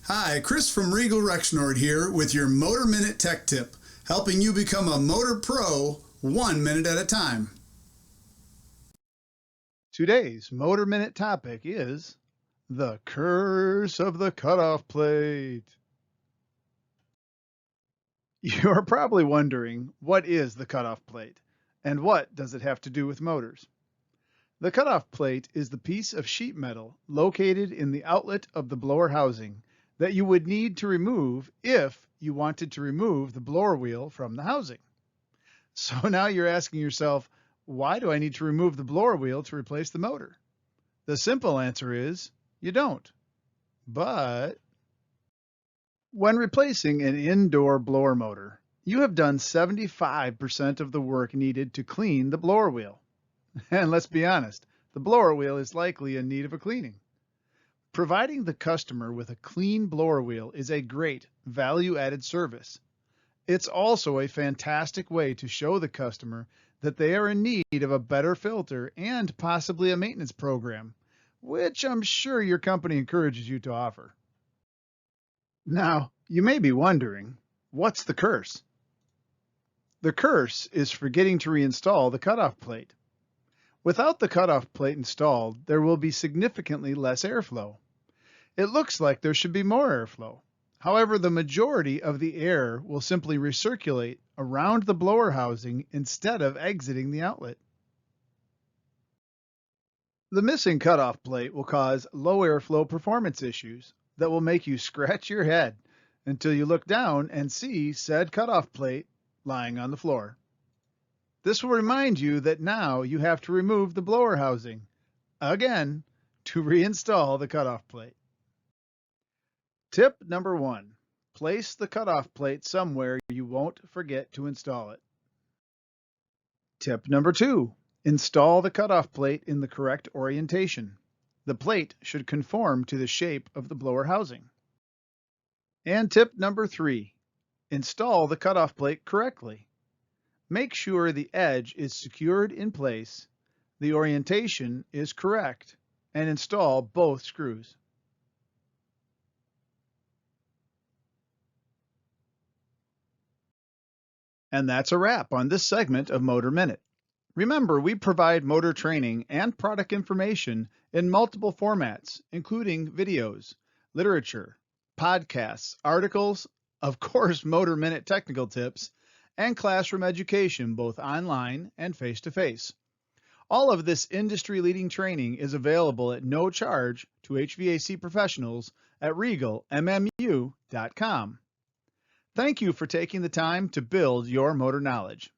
Hi, Chris from Regal Rexnord here with your Motor Minute Tech Tip, helping you become a motor pro 1 minute at a time. Today's Motor Minute topic is the curse of the cutoff plate. You're probably wondering, what is the cutoff plate and what does it have to do with motors? The cutoff plate is the piece of sheet metal located in the outlet of the blower housing that you would need to remove if you wanted to remove the blower wheel from the housing. So now you're asking yourself, why do I need to remove the blower wheel to replace the motor? The simple answer is you don't. But when replacing an indoor blower motor, you have done 75% of the work needed to clean the blower wheel. And let's be honest, the blower wheel is likely in need of a cleaning. Providing the customer with a clean blower wheel is a great value-added service. It's also a fantastic way to show the customer that they are in need of a better filter and possibly a maintenance program, which I'm sure your company encourages you to offer. Now, you may be wondering, what's the curse? The curse is forgetting to reinstall the cutoff plate. Without the cutoff plate installed, there will be significantly less airflow. It looks like there should be more airflow. However, the majority of the air will simply recirculate around the blower housing instead of exiting the outlet. The missing cutoff plate will cause low airflow performance issues that will make you scratch your head until you look down and see said cutoff plate lying on the floor. This will remind you that now you have to remove the blower housing again to reinstall the cutoff plate. Tip number 1, place the cutoff plate somewhere you won't forget to install it. Tip number 2, install the cutoff plate in the correct orientation. The plate should conform to the shape of the blower housing. And tip number 3, install the cutoff plate correctly. Make sure the edge is secured in place, the orientation is correct, and install both screws. And that's a wrap on this segment of Motor Minute. Remember, we provide motor training and product information in multiple formats, including videos, literature, podcasts, articles, of course, Motor Minute technical tips, and classroom education, both online and face-to-face. All of this industry-leading training is available at no charge to HVAC professionals at regalmmu.com. Thank you for taking the time to build your motor knowledge.